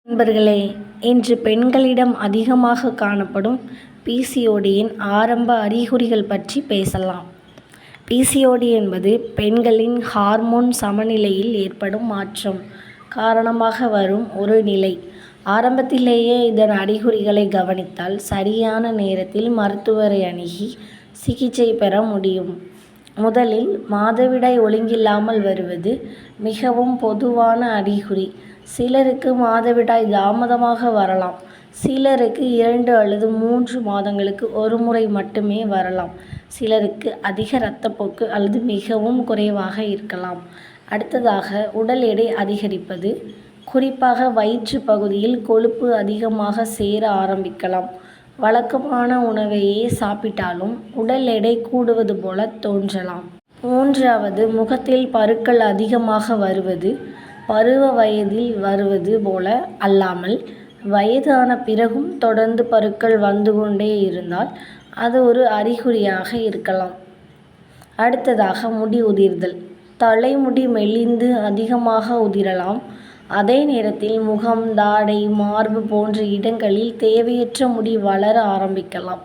நண்பர்களே, இன்று பெண்களிடம் அதிகமாக காணப்படும் பிசிஓடியின் ஆரம்ப அறிகுறிகள் பற்றி பேசலாம். பிசிஓடி என்பது பெண்களின் ஹார்மோன் சமநிலையில் ஏற்படும் மாற்றம் காரணமாக வரும் ஒரு நிலை. ஆரம்பத்திலேயே இதன் அறிகுறிகளை கவனித்தால் சரியான நேரத்தில் மருத்துவரை அணுகி சிகிச்சை பெற முடியும். முதலில் மாதவிடாய் ஒழுங்கில்லாமல் வருவது மிகவும் பொதுவான அறிகுறி. சிலருக்கு மாதவிடாய் தாமதமாக வரலாம். சிலருக்கு 2 அல்லது 3 மாதங்களுக்கு ஒரு முறை மட்டுமே வரலாம். சிலருக்கு அதிக இரத்தப்போக்கு அல்லது மிகவும் குறைவாக இருக்கலாம். அடுத்ததாக உடல் எடை அதிகரிப்பது, குறிப்பாக வயிற்று பகுதியில் கொழுப்பு அதிகமாக சேர ஆரம்பிக்கலாம். வழக்கமான உணவையே சாப்பிட்டாலும் உடல் எடை கூடுவது போல தோன்றலாம். மூன்றாவது, முகத்தில் பருக்கள் அதிகமாக வருவது, பருவ வயதில் வருவது போல அல்லாமல் வயது ஆன பிறகும் தொடர்ந்து பருக்கள் வந்து கொண்டே இருந்தால் அது ஒரு அறிகுறியாக இருக்கலாம். அடுத்ததாக முடி உதிர்தல். தலைமுடி மெலிந்து அதிகமாக உதிரலாம். அதே நேரத்தில் முகம், தாடை, மார்பு போன்ற இடங்களில் தேவையற்ற முடி வளர ஆரம்பிக்கலாம்.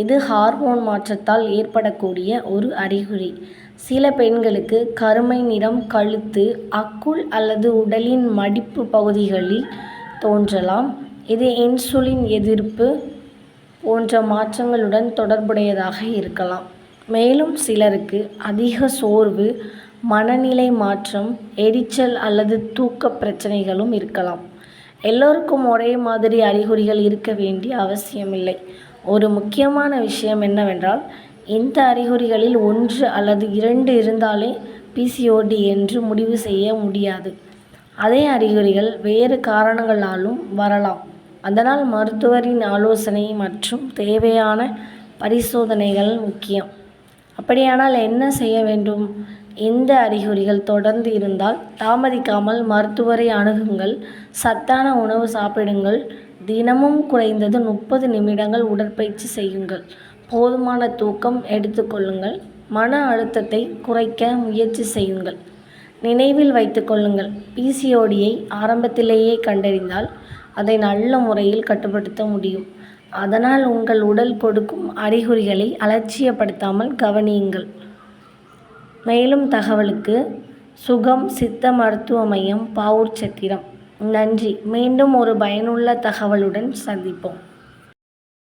இது ஹார்மோன் மாற்றத்தால் ஏற்படக்கூடிய ஒரு அறிகுறி. சில பெண்களுக்கு கருமை நிறம் கழுத்து, அக்குள் அல்லது உடலின் மடிப்பு பகுதிகளில் தோன்றலாம். இது இன்சுலின் எதிர்ப்பு போன்ற மாற்றங்களுடன் தொடர்புடையதாக இருக்கலாம். மேலும் சிலருக்கு அதிக சோர்வு, மனநிலை மாற்றம், எரிச்சல் அல்லது தூக்க பிரச்சனைகளும் இருக்கலாம். எல்லோருக்கும் ஒரே மாதிரி அறிகுறிகள் இருக்க வேண்டிய அவசியமில்லை. ஒரு முக்கியமான விஷயம் என்னவென்றால், இந்த அறிகுறிகளில் 1 அல்லது 2 இருந்தாலே பிசிஓடி என்று முடிவு செய்ய முடியாது. அதே அறிகுறிகள் வேறு காரணங்களாலும் வரலாம். அதனால் மருத்துவரின் ஆலோசனை மற்றும் தேவையான பரிசோதனைகள் முக்கியம். அப்படியானால் என்ன செய்ய வேண்டும்? இந்த அறிகுறிகள் தொடர்ந்து இருந்தால் தாமதிக்காமல் மருத்துவரை அணுகுங்கள். சத்தான உணவு சாப்பிடுங்கள். தினமும் குறைந்தது 30 நிமிடங்கள் உடற்பயிற்சி செய்யுங்கள். போதுமான தூக்கம் எடுத்துக்கொள்ளுங்கள். மன அழுத்தத்தை குறைக்க முயற்சி செய்யுங்கள். நினைவில் வைத்துக் கொள்ளுங்கள், பிசிஓடியை ஆரம்பத்திலேயே கண்டறிந்தால் அதை நல்ல முறையில் கட்டுப்படுத்த முடியும். அதனால் உங்கள் உடல் கொடுக்கும் அறிகுறிகளை அலட்சியப்படுத்தாமல் கவனியுங்கள். மேலும் தகவலுக்கு சுகம் சித்த மருத்துவ மையம், பாவூர் சத்திரம். நன்றி. மீண்டும் ஒரு பயனுள்ள தகவலுடன் சந்திப்போம்.